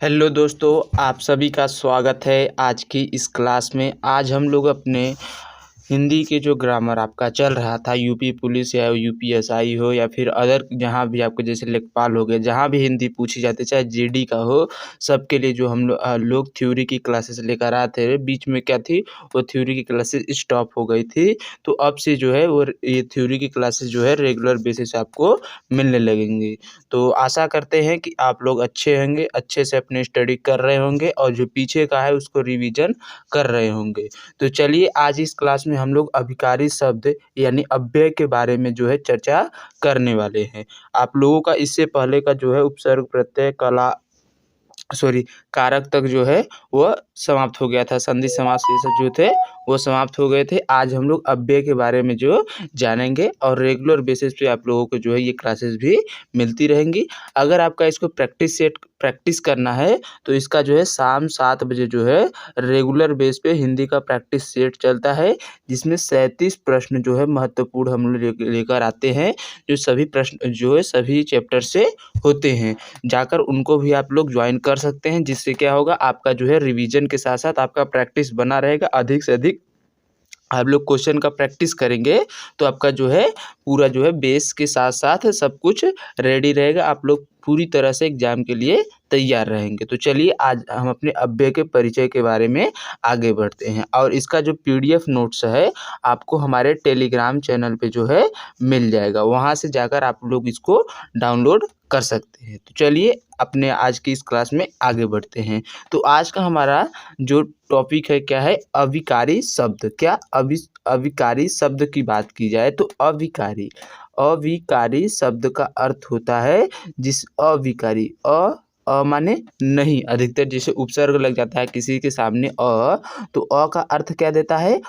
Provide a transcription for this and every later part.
Hello दोस्तों, आप सभी का स्वागत है आज की इस क्लास में। आज हम लोग अपने हिंदी के जो ग्रामर आपका चल रहा था, यूपी पुलिस या यूपीएसआई हो या फिर अदर जहाँ भी आपको जैसे लेखपाल हो गए, जहाँ भी हिंदी पूछी जाती है, चाहे जीडी का हो, सबके लिए जो हम लोग थ्योरी की क्लासेस लेकर आते हैं। बीच में क्या थी, वो थ्योरी की क्लासेस स्टॉप हो गई थी, तो अब से जो है वो ये थ्योरी की क्लासेस जो है रेगुलर बेसिस आपको मिलने लगेंगी। तो आशा करते हैं कि आप लोग अच्छे होंगे, अच्छे से अपनी स्टडी कर रहे होंगे और जो पीछे का है उसको रिवीजन कर रहे होंगे। तो चलिए आज इस क्लास में हम लोग अभिकारी शब्द यानी अव्यय के बारे में जो है चर्चा करने वाले हैं। आप लोगों का इससे पहले का जो है उपसर्ग प्रत्यय कारक तक जो है वह समाप्त हो गया था। संधि समास ये सब जो थे वो समाप्त हो गए थे। आज हम लोग अव्यय के बारे में जो जानेंगे और रेगुलर बेसिस पे आप लोगों को जो है ये क्लासेस भी मिलती रहेंगी। अगर आपका इसको प्रैक्टिस करना है तो इसका जो है शाम 7 बजे जो है रेगुलर बेस पे हिंदी का प्रैक्टिस सेट चलता है, जिसमें 37 प्रश्न जो है महत्वपूर्ण हम लोग लेकर आते हैं, जो सभी प्रश्न जो है सभी चैप्टर से होते हैं। जाकर उनको भी आप लोग ज्वाइन कर सकते हैं, जिससे क्या होगा, आपका जो है रिवीजन के साथ साथ आपका प्रैक्टिस बना रहेगा। अधिक से अधिक आप लोग क्वेश्चन का प्रैक्टिस करेंगे तो आपका जो है पूरा जो है बेस के साथ साथ सब कुछ रेडी रहेगा। आप लोग पूरी तरह से एग्जाम के लिए तैयार रहेंगे। तो चलिए आज हम अपने अव्यय के परिचय के बारे में आगे बढ़ते हैं, और इसका जो पीडीएफ नोट्स है आपको हमारे टेलीग्राम चैनल पे जो है मिल जाएगा। वहाँ से जाकर आप लोग इसको डाउनलोड कर सकते हैं। तो चलिए अपने आज की इस क्लास में आगे बढ़ते हैं। तो आज का हमारा जो टॉपिक है क्या है, अविकारी शब्द। क्या अविकारी शब्द की बात की जाए तो अविकारी शब्द का अर्थ होता है जिस अविकारी माने नहीं, अधिकतर जैसे उपसर्ग लग जाता है किसी के सामने तो का अर्थ क्या देता है,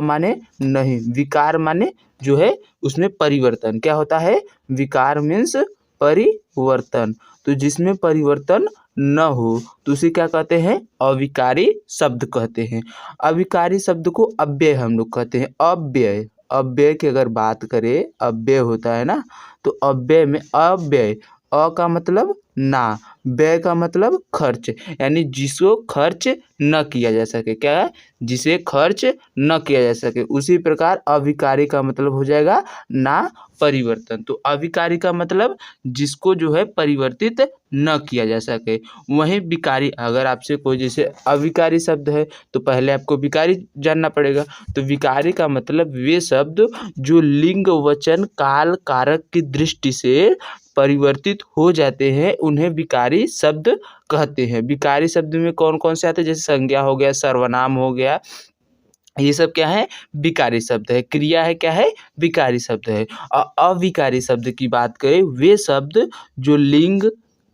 माने नहीं, विकार माने जो है उसमें परिवर्तन। क्या होता है, विकार मीन्स परिवर्तन। तो जिसमें परिवर्तन न हो तो उसे क्या कहते हैं, अविकारी शब्द कहते हैं। अविकारी शब्द को अव्यय हम लोग कहते हैं। अव्यय की अगर बात करें, अव्यय होता है ना, तो अव्यय में अव्यय का मतलब ना, व्यय का मतलब खर्च, यानी जिसको खर्च न किया जा सके। क्या है, जिसे खर्च न किया जा सके। उसी प्रकार अविकारी का मतलब हो जाएगा ना परिवर्तन। तो अविकारी का मतलब जिसको जो है परिवर्तित न किया जा सके। वहीं विकारी, अगर आपसे कोई जैसे अविकारी शब्द है तो पहले आपको विकारी जानना पड़ेगा। तो विकारी का मतलब वे शब्द जो लिंग वचन काल कारक की दृष्टि से परिवर्तित हो जाते हैं, उन्हें विकारी शब्द कहते हैं। विकारी शब्द में कौन कौन से आते हैं, जैसे संज्ञा हो गया, सर्वनाम हो गया, ये सब क्या है, विकारी शब्द है। क्रिया है क्या है, विकारी शब्द है। और अविकारी शब्द की बात करें, वे शब्द जो लिंग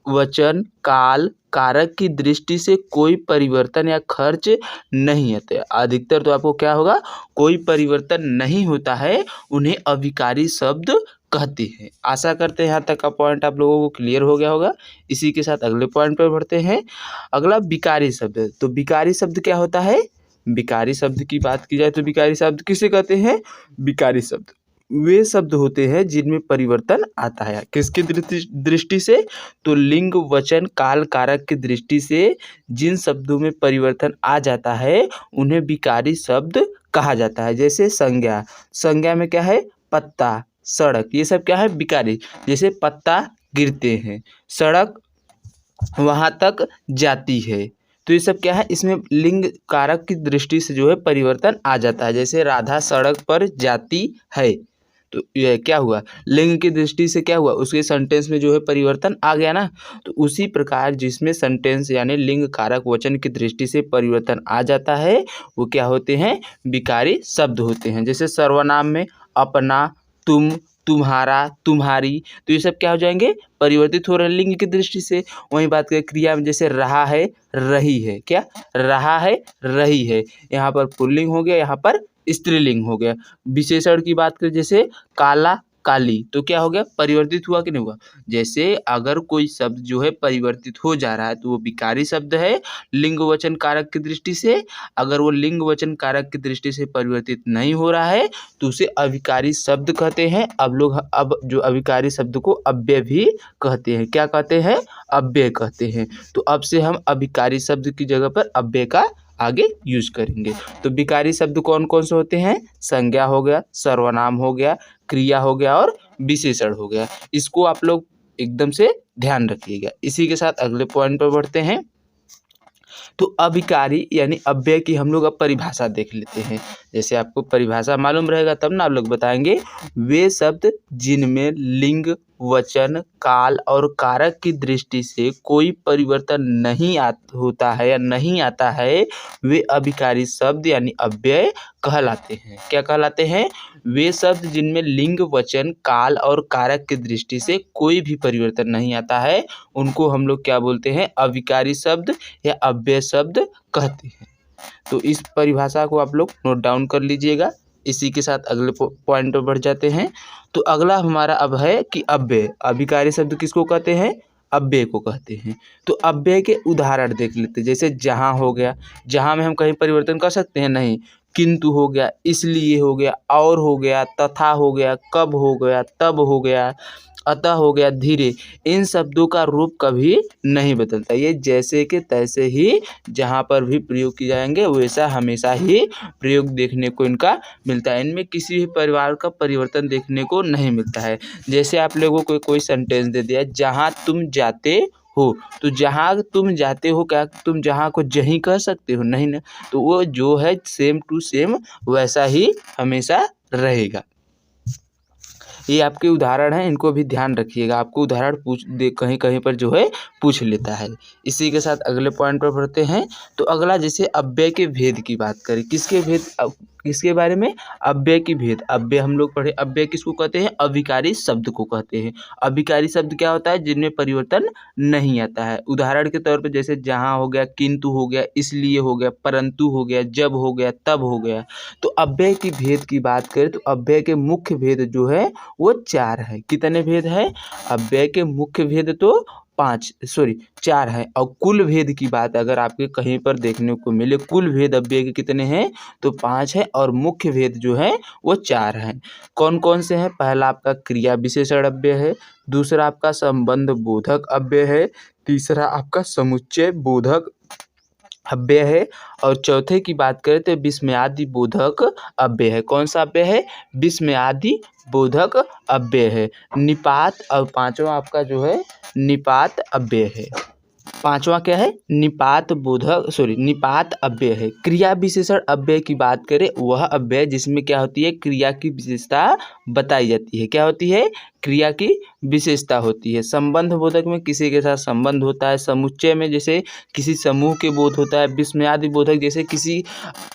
वचन काल कारक की दृष्टि से कोई परिवर्तन या खर्च नहीं होते। अधिकतर तो आपको क्या होगा, कोई परिवर्तन नहीं होता है, उन्हें अविकारी शब्द कहते हैं। आशा करते हैं यहाँ तक का पॉइंट आप लोगों को क्लियर हो गया होगा। इसी के साथ अगले पॉइंट पर बढ़ते हैं। अगला विकारी शब्द है। तो विकारी शब्द क्या होता है, विकारी शब्द की बात की जाए तो विकारी शब्द किसे कहते हैं, विकारी शब्द वे शब्द होते हैं जिनमें परिवर्तन आता है। किसकी दृष्टि से, तो लिंग वचन काल कारक की दृष्टि से जिन शब्दों में परिवर्तन आ जाता है उन्हें विकारी शब्द कहा जाता है। जैसे संज्ञा में क्या है, पत्ता सड़क, ये सब क्या है, विकारी। जैसे पत्ता गिरते हैं, सड़क वहाँ तक जाती है, तो ये सब क्या है, इसमें लिंग कारक की दृष्टि से जो है परिवर्तन आ जाता है। जैसे राधा सड़क पर जाती है, तो ये क्या हुआ, लिंग की दृष्टि से क्या हुआ, उसके सेंटेंस में जो है परिवर्तन आ गया ना। तो उसी प्रकार जिसमें सेंटेंस यानी लिंग कारक वचन की दृष्टि से परिवर्तन आ जाता है वो क्या होते हैं, विकारी शब्द होते हैं। जैसे सर्वनाम में अपना, तुम, तुम्हारा, तुम्हारी, तो ये सब क्या हो जाएंगे, परिवर्तित हो रहे लिंग की दृष्टि से। वहीं बात करें क्रिया में, जैसे रहा है रही है, क्या रहा है रही है, यहाँ पर पुल्लिंग हो गया, यहाँ पर स्त्रीलिंग हो गया। विशेषण की बात करें, जैसे काला काली, तो क्या हो गया, परिवर्तित हुआ कि नहीं हुआ। जैसे अगर कोई शब्द जो है परिवर्तित हो जा रहा है तो वो विकारी शब्द है लिंग वचन कारक की दृष्टि से। अगर वो लिंग वचन कारक की दृष्टि से परिवर्तित नहीं हो रहा है तो उसे अविकारी शब्द कहते हैं। अब जो अविकारी शब्द को अव्यय भी कहते हैं। क्या कहते हैं, अव्यय कहते हैं। तो अब से हम अविकारी शब्द की जगह पर अव्यय का आगे यूज करेंगे। तो विकारी शब्द कौन कौन से होते हैं, संज्ञा हो गया, सर्वनाम हो गया, क्रिया हो गया और विशेषण हो गया। इसको आप लोग एकदम से ध्यान रखिएगा। इसी के साथ अगले पॉइंट पर बढ़ते हैं। तो अविकारी यानी अव्यय की हम लोग अब परिभाषा देख लेते हैं। जैसे आपको परिभाषा मालूम रहेगा तब ना आप लोग बताएंगे। वे शब्द जिनमें लिंग वचन काल और कारक की दृष्टि से कोई परिवर्तन नहीं होता है या नहीं आता है वे अविकारी शब्द यानी अव्यय कहलाते हैं। क्या कहलाते हैं, वे शब्द जिनमें लिंग वचन काल और कारक की दृष्टि से कोई भी परिवर्तन नहीं आता है उनको हम लोग क्या बोलते हैं, अविकारी शब्द या अव्यय शब्द कहते हैं। तो इस परिभाषा को आप लोग नोट डाउन कर लीजिएगा। इसी के साथ अगले पॉइंट पर बढ़ जाते हैं। तो अगला हमारा अब है कि अव्यय, अविकारी शब्द किसको कहते हैं, अव्यय को कहते हैं। तो अव्यय के उदाहरण देख लेते हैं। जैसे जहाँ हो गया, जहाँ में हम कहीं परिवर्तन कर सकते हैं, नहीं। किंतु हो गया, इसलिए हो गया, और हो गया, तथा हो गया, कब हो गया, तब हो गया, अतः हो गया, धीरे। इन शब्दों का रूप कभी नहीं बदलता। ये जैसे के तैसे ही जहाँ पर भी प्रयोग किए जाएंगे वैसा हमेशा ही प्रयोग देखने को इनका मिलता है। इनमें किसी भी परिवार का परिवर्तन देखने को नहीं मिलता है। जैसे आप लोगों को कोई सेंटेंस दे दिया, जहाँ तुम जाते हो, तो जहाँ तुम जाते हो, क्या तुम जहाँ को जहीं कह सकते हो, नहीं ना। तो वो जो है सेम टू सेम वैसा ही हमेशा रहेगा। ये आपके उदाहरण हैं, इनको भी ध्यान रखिएगा। आपको उदाहरण कहीं कहीं पर जो है पूछ लेता है। इसी के साथ अगले पॉइंट पर बढ़ते हैं। तो अगला जैसे अव्यय के भेद की बात करें, किसके भेद, किसके बारे में, अव्यय की भेद। अव्यय हम लोग पढ़े, अव्यय किसको कहते हैं, अविकारी शब्द को कहते हैं। अविकारी शब्द क्या होता है, जिनमें परिवर्तन नहीं आता है। उदाहरण के तौर पर जैसे जहाँ हो गया, किंतु हो गया, इसलिए हो गया, परंतु हो गया, जब हो गया, तब हो गया। तो अव्यय की भेद की बात करें तो अव्यय के मुख्य भेद जो है वो 4 है। कितने भेद है, अव्यय के मुख्य भेद तो 4 है। और कुल भेद की बात अगर आपके कहीं पर देखने को मिले, कुल भेद अव्यय के कितने हैं, तो 5 है। और मुख्य भेद जो है वो 4 हैं। कौन कौन से हैं, पहला आपका क्रिया विशेषण अव्यय है, दूसरा आपका संबंध बोधक अव्यय है, तीसरा आपका समुच्चय बोधक अव्यय है, और चौथे की बात करें तो विस्मयादि बोधक अव्यय है। कौन सा अव्यय है, विस्मयादि बोधक अव्यय है। निपात, और पांचवा आपका जो है निपात अव्यय है। पांचवा क्या है, निपात अव्यय है। क्रिया विशेषण अव्यय की बात करें, वह अव्यय जिसमें क्या होती है, क्रिया की विशेषता बताई जाती है। क्या होती है, क्रिया की विशेषता होती है। संबंध बोधक में किसी के साथ संबंध होता है। समुच्चय में जैसे किसी समूह के बोध होता है। विस्मयादि बोधक जैसे किसी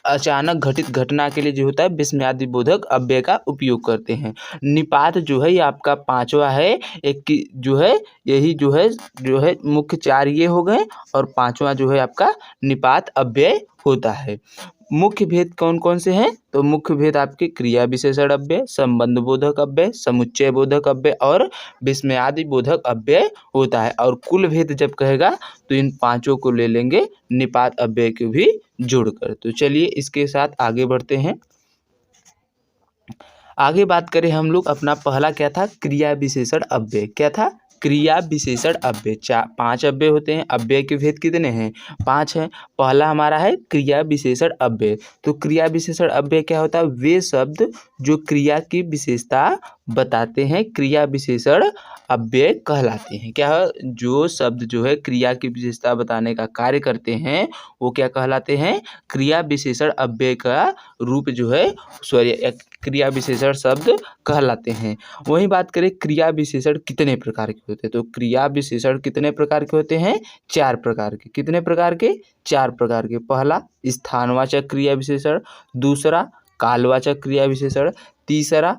अचानक घटित घटना के लिए जो होता है विस्मयादि बोधक अव्यय का उपयोग करते हैं। निपात जो है ये आपका 5वां है। एक जो है यही जो है मुख्य 4 ये हो गए, और 5वां जो है आपका निपात अव्यय होता है। मुख्य भेद कौन कौन से हैं, तो मुख्य भेद आपके क्रिया विशेषण अव्यय, संबंध बोधक अव्यय, समुच्चय बोधक अव्यय और विस्मयादि बोधक अव्यय होता है। और कुल भेद जब कहेगा तो इन 5 को ले लेंगे निपात अव्यय को भी जोड़कर। तो चलिए इसके साथ आगे बढ़ते हैं। आगे बात करें हम लोग, अपना पहला क्या था, क्रिया विशेषण अव्यय। क्या था, क्रिया विशेषण अव्यय। 5 अव्यय होते हैं। अव्यय के भेद कितने हैं, 5 हैं। पहला हमारा है क्रिया विशेषण अव्यय। तो क्रिया विशेषण अव्यय क्या होता है, वे शब्द जो क्रिया की विशेषता बताते हैं क्रिया विशेषण अव्यय कहलाते हैं। क्या है, जो शब्द जो है क्रिया की विशेषता बताने का कार्य करते हैं वो क्या कहलाते हैं, क्रिया विशेषण अव्यय का रूप जो है क्रिया विशेषण शब्द कहलाते हैं। वहीं बात करें क्रिया विशेषण कितने प्रकार के होते हैं, तो क्रिया विशेषण कितने प्रकार के होते हैं, 4 प्रकार के। कितने प्रकार के, 4 प्रकार के। पहला स्थानवाचक क्रिया विशेषण, दूसरा कालवाचक क्रिया विशेषण, तीसरा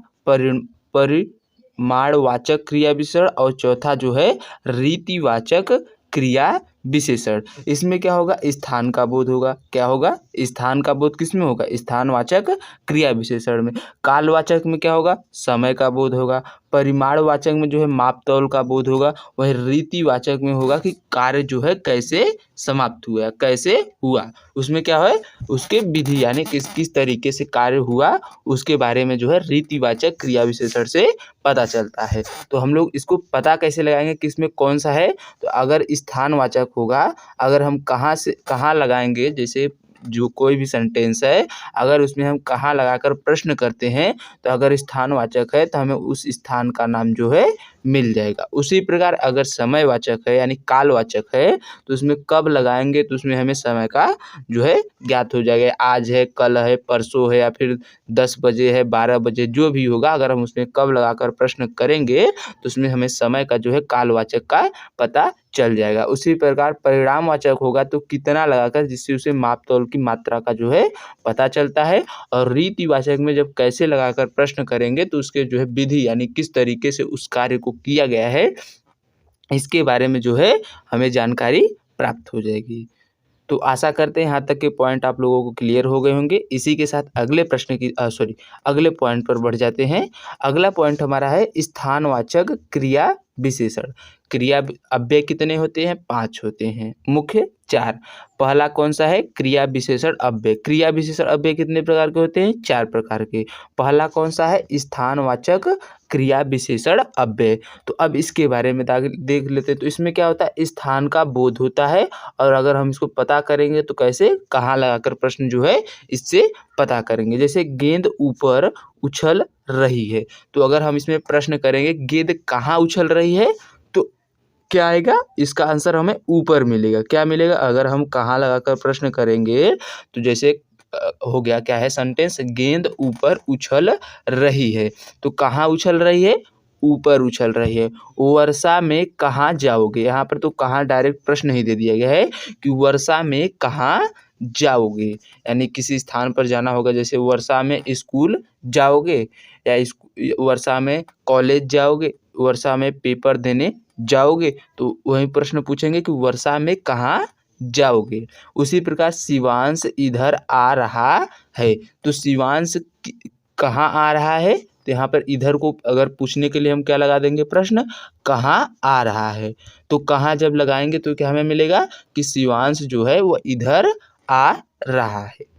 परिमाणवाचक क्रिया विशेषण, और चौथा जो है रीतिवाचक क्रिया विशेषण। इसमें क्या होगा, स्थान का बोध होगा। क्या होगा, स्थान का बोध किसमें होगा, स्थानवाचक क्रिया विशेषण में। कालवाचक में क्या होगा, समय का बोध होगा। परिमाणवाचक में जो है माप तौल का बोध होगा। वही रीतिवाचक में होगा कि कार्य जो है कैसे समाप्त हुआ, कैसे हुआ, उसमें क्या है, उसके विधि यानी किस तरीके से कार्य हुआ उसके बारे में जो है रीतिवाचक क्रिया विशेषण से पता चलता है। तो हम लोग इसको पता कैसे लगाएंगे कि इसमें कौन सा है, तो अगर स्थानवाचक होगा, अगर हम कहाँ से कहाँ लगाएंगे, जैसे जो कोई भी सेंटेंस है अगर उसमें हम कहाँ लगाकर प्रश्न करते हैं तो अगर स्थानवाचक है तो हमें उस स्थान का नाम जो है मिल जाएगा। उसी प्रकार अगर समयवाचक है यानी कालवाचक है तो उसमें कब लगाएंगे तो उसमें हमें समय का जो है ज्ञात हो जाएगा। आज है, कल है, परसों है या फिर 10 बजे है, 12 बजे, जो भी होगा अगर हम उसमें कब लगाकर प्रश्न करेंगे तो उसमें हमें समय का जो है कालवाचक का पता चल जाएगा। उसी प्रकार परिणामवाचक होगा तो कितना लगाकर, जिससे उसे माप तौल की मात्रा का जो है पता चलता है। और रीतिवाचक में जब कैसे लगाकर प्रश्न करेंगे तो उसके जो है विधि यानी किस तरीके से उस कार्य को किया गया है इसके बारे में जो है हमें जानकारी प्राप्त हो जाएगी। तो आशा करते हैं यहाँ तक के पॉइंट आप लोगों को क्लियर हो गए होंगे। इसी के साथ अगले प्रश्न की अगले पॉइंट पर बढ़ जाते हैं। अगला पॉइंट हमारा है स्थानवाचक क्रिया विशेषण। क्रिया अव्यय कितने होते हैं, 5 होते हैं, मुख्य 4। पहला कौन सा है, क्रिया विशेषण अव्यय। क्रिया विशेषण अव्यय कितने प्रकार के होते हैं, 4 प्रकार के। पहला कौन सा है, स्थानवाचक क्रिया विशेषण अव्यय। तो अब इसके बारे में देख लेते हैं। तो इसमें क्या होता है, स्थान का बोध होता है और अगर हम इसको पता करेंगे तो कैसे, कहाँ लगाकर प्रश्न जो है इससे पता करेंगे। जैसे गेंद ऊपर उछल रही है, तो अगर हम इसमें प्रश्न करेंगे गेंद कहाँ उछल रही है तो क्या आएगा, इसका आंसर हमें ऊपर मिलेगा। क्या मिलेगा, अगर हम कहाँ लगाकर प्रश्न करेंगे तो जैसे हो गया क्या है सेंटेंस, गेंद ऊपर उछल रही है, तो कहाँ उछल रही है, ऊपर उछल रही है। वर्षा में कहाँ जाओगे, यहाँ पर तो कहाँ डायरेक्ट प्रश्न ही दे दिया गया है कि वर्षा में कहाँ जाओगे, यानी किसी स्थान पर जाना होगा। जैसे वर्षा में स्कूल जाओगे या वर्षा में कॉलेज जाओगे, वर्षा में पेपर देने जाओगे, तो वही प्रश्न पूछेंगे कि वर्षा में कहाँ जाओगे। उसी प्रकार शिवांश इधर आ रहा है, तो शिवांश कहाँ आ रहा है, तो यहाँ पर इधर को अगर पूछने के लिए हम क्या लगा देंगे प्रश्न, कहाँ आ रहा है। तो कहाँ जब लगाएंगे तो क्या हमें मिलेगा कि शिवांश जो है वो इधर आ रहा है।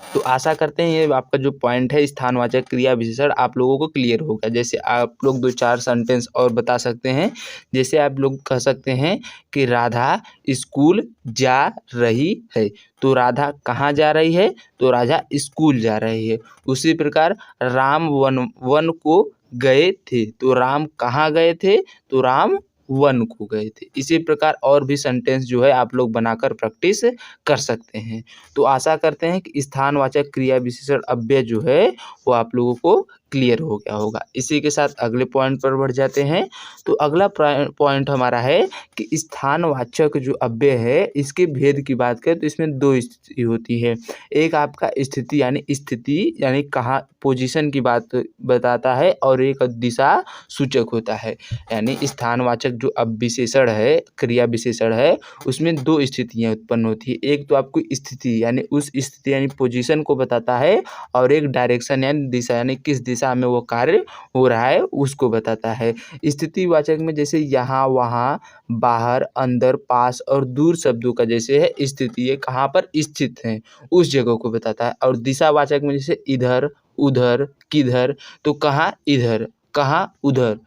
तो आशा करते हैं ये आपका जो पॉइंट है स्थानवाचक क्रिया विशेषण आप लोगों को क्लियर होगा। जैसे आप लोग 2-4 सेंटेंस और बता सकते हैं। जैसे आप लोग कह सकते हैं कि राधा स्कूल जा रही है, तो राधा कहाँ जा रही है, तो राधा स्कूल जा रही है। उसी प्रकार राम वन को गए थे, तो राम कहाँ गए थे, तो राम वन को गए थे। इसी प्रकार और भी सेंटेंस जो है आप लोग बनाकर प्रैक्टिस कर सकते हैं। तो आशा करते हैं कि स्थानवाचक क्रिया विशेषण अव्यय जो है वो आप लोगों को क्लियर हो गया होगा। इसी के साथ अगले पॉइंट पर बढ़ जाते हैं। तो अगला पॉइंट हमारा है कि स्थानवाचक जो अव्यय है इसके भेद की बात करें तो इसमें 2 स्थिति होती है। एक आपका स्थिति यानी कहाँ पोजीशन की बात बताता है, और एक दिशा सूचक होता है। यानी स्थानवाचक जो अब विशेषण है, क्रिया विशेषण है, उसमें 2 स्थितियाँ उत्पन्न होती है। एक तो आपको स्थिति यानी उस स्थिति यानी पोजीशन को बताता है, और एक डायरेक्शन यानी दिशा यानी किस दिशा में वो कार्य हो रहा है उसको बताता है। स्थितिवाचक में जैसे यहाँ, वहाँ, बाहर, अंदर, पास और दूर शब्दों का जैसे है स्थिति, ये कहाँ पर स्थित है उस जगह को बताता है। और दिशावाचक में जैसे इधर, उधर, किधर, तो कहाँ इधर, कहाँ उधर,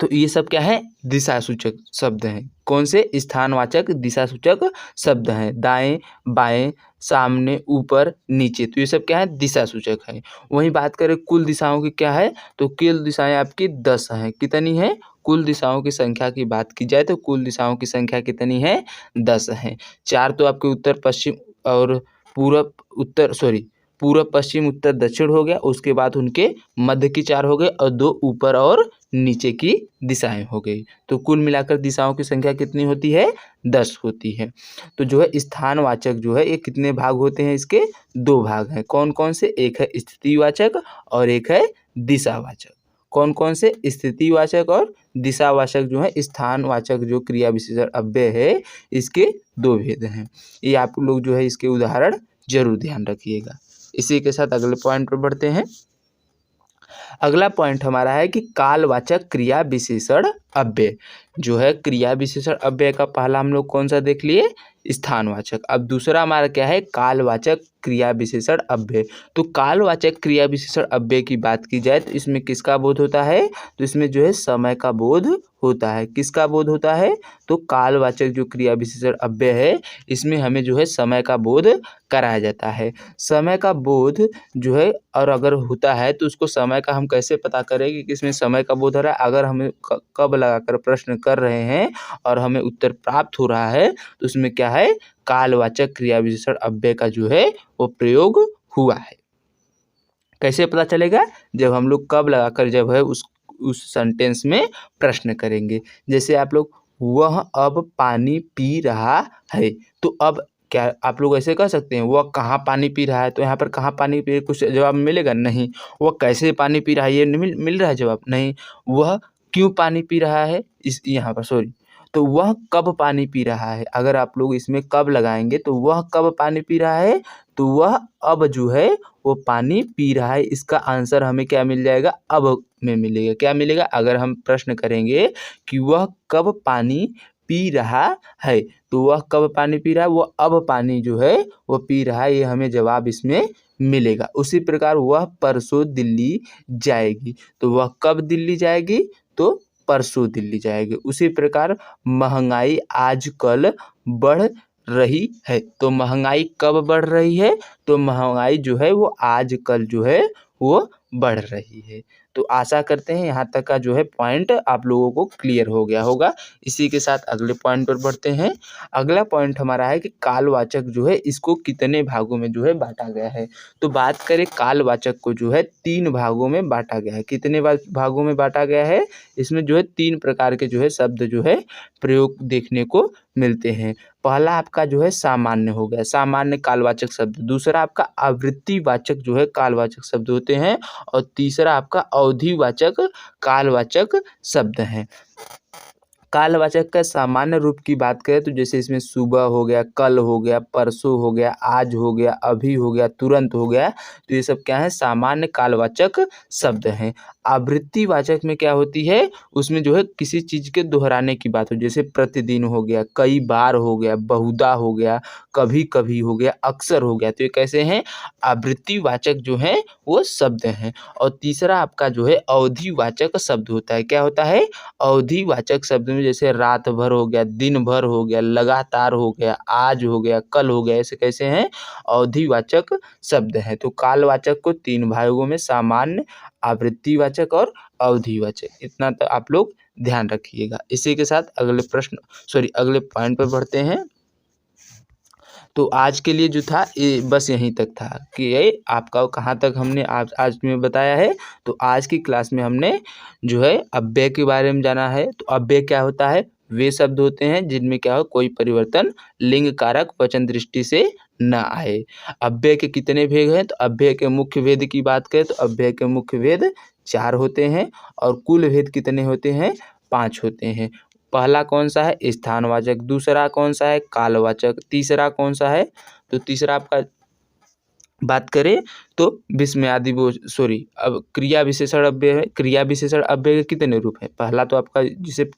तो ये सब क्या है, दिशा सूचक शब्द हैं। कौन से, स्थानवाचक दिशा सूचक शब्द हैं। दाएं, बाएं, सामने, ऊपर, नीचे, तो ये सब क्या है, दिशा सूचक है। वहीं बात करें कुल दिशाओं की क्या है, तो कुल दिशाएं आपकी 10 हैं। कितनी है, कुल दिशाओं की संख्या की बात की जाए तो कुल दिशाओं की संख्या कितनी है, 10 है। 4 तो आपके उत्तर पश्चिम और पूर्व पश्चिम उत्तर दक्षिण हो गया। उसके बाद उनके मध्य की 4 हो गए और 2 ऊपर और नीचे की दिशाएं हो गई। तो कुल मिलाकर दिशाओं की संख्या कितनी होती है, 10 होती है। तो जो है स्थानवाचक जो है ये कितने भाग होते हैं, इसके 2 भाग हैं। कौन कौन से, एक है स्थितिवाचक और एक है दिशावाचक। कौन कौन से, स्थितिवाचक और दिशावाचक जो है स्थानवाचक जो क्रिया विशेषण अव्यय है, इसके दो भेद हैं। ये आप लोग जो है इसके उदाहरण जरूर ध्यान रखिएगा। इसी के साथ अगले पॉइंट पर बढ़ते हैं। अगला पॉइंट हमारा है कि कालवाचक क्रिया विशेषण अव्यय जो है, क्रिया विशेषण अव्यय का पहला हम लोग कौन सा देख लिए, स्थानवाचक। अब दूसरा हमारा क्या है, कालवाचक क्रिया विशेषण अव्यय। तो कालवाचक क्रिया विशेषण अव्यय की बात की जाए तो इसमें किसका बोध होता है, तो इसमें जो है समय का बोध होता है। किसका बोध होता है, तो कालवाचक जो क्रिया विशेषण अव्यय है इसमें हमें जो है समय का बोध कराया जाता है। समय का बोध जो है और अगर होता है तो उसको समय का हम कैसे पता करेंगे कि इसमें समय का बोध हो रहा है। अगर हमें कब लगाकर प्रश्न कर रहे हैं और हमें उत्तर प्राप्त हो रहा है तो उसमें क्या है, कालवाचक क्रिया विशेषण अव्यय का जो है वो प्रयोग हुआ है। कैसे पता चलेगा, जब हम लोग कब लगाकर जब है उस सेंटेंस में प्रश्न करेंगे। जैसे आप लोग वह अब पानी पी रहा है, तो अब क्या आप लोग ऐसे कह सकते हैं, वह कहाँ पानी पी रहा है, तो यहाँ पर कहाँ पानी पी, कुछ जवाब मिलेगा नहीं। वह कैसे पानी पी रहा है ये नहीं मिल रहा है जवाब नहीं। वह क्यों पानी पी रहा है, इस यहाँ पर सॉरी, तो वह कब पानी पी रहा है। अगर आप लोग इसमें कब लगाएंगे तो वह कब पानी पी रहा है, तो वह अब जो है वो पानी पी रहा है। इसका आंसर हमें क्या मिल जाएगा, अब में मिलेगा। क्या मिलेगा, अगर हम प्रश्न करेंगे कि वह कब पानी पी रहा है, तो वह कब पानी पी रहा है, वह अब पानी जो है वो पी रहा है, ये हमें जवाब इसमें मिलेगा। उसी प्रकार वह परसों दिल्ली जाएगी, तो वह कब दिल्ली जाएगी, तो परसों दिल्ली जाएगी। उसी प्रकार महंगाई आजकल बढ़ रही है, तो महंगाई कब बढ़ रही है, तो महंगाई जो है वो आजकल जो है वो बढ़ रही है। तो आशा करते हैं यहाँ तक का जो है पॉइंट आप लोगों को क्लियर हो गया होगा। इसी के साथ अगले पॉइंट पर बढ़ते हैं। अगला पॉइंट हमारा है कि कालवाचक जो है इसको कितने भागों में जो है बांटा गया है। तो बात करें कालवाचक को जो है 3 भागों में बांटा गया है। कितने भागों में बांटा गया है, इसमें जो है 3 प्रकार के जो है शब्द जो है प्रयोग देखने को मिलते हैं। पहला आपका जो है सामान्य हो गया, सामान्य कालवाचक शब्द। दूसरा आपका आवृत्तिवाचक जो है कालवाचक शब्द होते हैं। और तीसरा आपका अवधिवाचक कालवाचक शब्द हैं। कालवाचक का सामान्य रूप की बात करें तो जैसे इसमें सुबह हो गया, कल हो गया, परसों हो गया, आज हो गया, अभी हो गया, तुरंत हो गया, तो ये सब क्या है, सामान्य कालवाचक शब्द हैं। आवृत्तिवाचक में क्या होती है, उसमें जो है किसी चीज़ के दोहराने की बात हो, जैसे प्रतिदिन हो गया, कई बार हो गया, बहुधा हो गया, कभी कभी हो गया, अक्सर हो गया, तो ये कैसे हैं, आवृत्तिवाचक जो हैं वो शब्द हैं। और तीसरा आपका जो है अवधिवाचक शब्द होता है। क्या होता है, अवधिवाचक शब्द में जैसे रात भर हो गया, दिन भर हो गया, लगातार हो गया, आज हो गया, कल हो गया, ऐसे कैसे हैं, अवधिवाचक शब्द हैं। तो कालवाचक को 3 भागों में, सामान्य, आवृत्तिवाचक और अवधिवाचक, इतना तो आप लोग ध्यान रखिएगा। इसी के साथ अगले पॉइंट पर बढ़ते हैं। तो आज के लिए जो था ये बस यहीं तक था कि ये आपका कहाँ तक हमने आज में बताया है। तो आज की क्लास में हमने जो है अव्यय के बारे में जाना है। तो अव्यय क्या होता है, वे शब्द होते हैं जिनमें क्या हो, कोई परिवर्तन लिंग कारक वचन दृष्टि से न आए। अव्यय के कितने भेद हैं, तो अव्यय के मुख्य भेद की बात करें तो अव्यय के मुख्य भेद 4 होते हैं और कुल भेद कितने होते हैं, 5 होते हैं। पहला कौन सा है, स्थानवाचक। दूसरा कौन सा है, कालवाचक। तीसरा कौन सा है, तो तीसरा आपका बात करें तो विस्मयादि अब क्रिया विशेषण अव्यय है। क्रिया विशेषण अव्यय के कितने रूप हैं, पहला तो आपका जिसे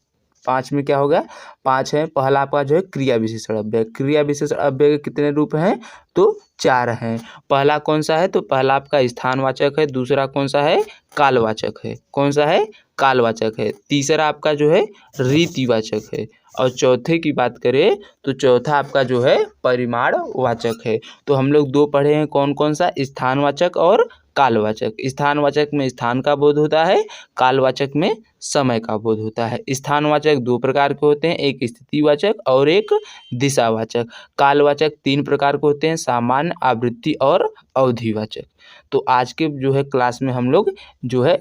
5 में क्या होगा, 5 है। पहला आपका जो है क्रिया विशेषण अव्यय। क्रिया विशेषण अव्यय के कितने रूप हैं, तो 4 हैं। पहला कौन सा है, तो पहला आपका स्थानवाचक है। दूसरा कौन सा है, कालवाचक है। कौन सा है, कालवाचक है। तीसरा आपका जो है रीतिवाचक है। और चौथे की बात करें तो चौथा आपका जो है परिमाणवाचक है। तो हम लोग 2 पढ़े हैं, कौन कौन सा, स्थानवाचक और कालवाचक। स्थानवाचक में स्थान का बोध होता है, कालवाचक में समय का बोध होता है। स्थानवाचक 2 प्रकार के होते हैं, एक स्थितिवाचक और एक दिशावाचक। कालवाचक 3 प्रकार के होते हैं, सामान्य, आवृत्ति और अवधिवाचक। तो आज के जो है क्लास में हम लोग जो है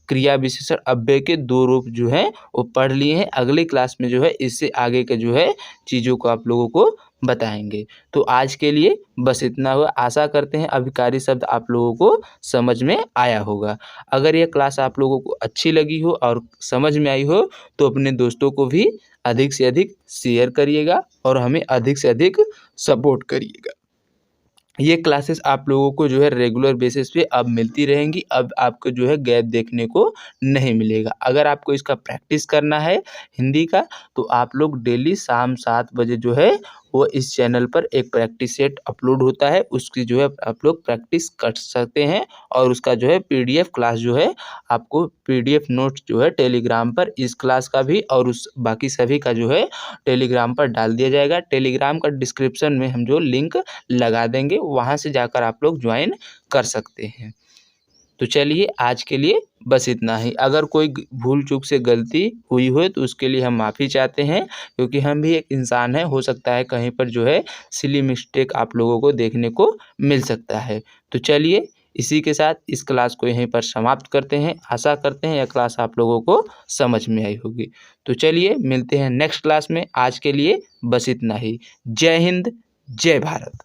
क्रिया विशेषण अव्यय के 2 रूप जो हैं वो पढ़ लिए हैं। अगली क्लास में जो है इससे आगे के जो है चीज़ों को आप लोगों को बताएंगे। तो आज के लिए बस इतना हुआ। आशा करते हैं अभिकारी शब्द आप लोगों को समझ में आया होगा। अगर ये क्लास आप लोगों को अच्छी लगी हो और समझ में आई हो तो अपने दोस्तों को भी अधिक से अधिक शेयर करिएगा और हमें अधिक से अधिक सपोर्ट करिएगा। ये क्लासेस आप लोगों को जो है रेगुलर बेसिस पे अब मिलती रहेंगी। अब आपको जो है गैप देखने को नहीं मिलेगा। अगर आपको इसका प्रैक्टिस करना है हिंदी का तो आप लोग डेली शाम 7 बजे जो है वो इस चैनल पर एक प्रैक्टिस सेट अपलोड होता है, उसकी जो है आप लोग प्रैक्टिस कर सकते हैं। और उसका जो है पीडीएफ क्लास जो है आपको पीडीएफ नोट्स जो है टेलीग्राम पर इस क्लास का भी और उस बाकी सभी का जो है टेलीग्राम पर डाल दिया जाएगा। टेलीग्राम का डिस्क्रिप्शन में हम जो लिंक लगा देंगे, वहाँ से जाकर आप लोग ज्वाइन कर सकते हैं। तो चलिए आज के लिए बस इतना ही। अगर कोई भूल चूक से गलती हुई हो तो उसके लिए हम माफ़ी चाहते हैं, क्योंकि हम भी एक इंसान हैं। हो सकता है कहीं पर जो है सिली मिस्टेक आप लोगों को देखने को मिल सकता है। तो चलिए इसी के साथ इस क्लास को यहीं पर समाप्त करते हैं। आशा करते हैं यह क्लास आप लोगों को समझ में आई होगी। तो चलिए मिलते हैं नेक्स्ट क्लास में। आज के लिए बस इतना ही। जय हिंद, जय भारत।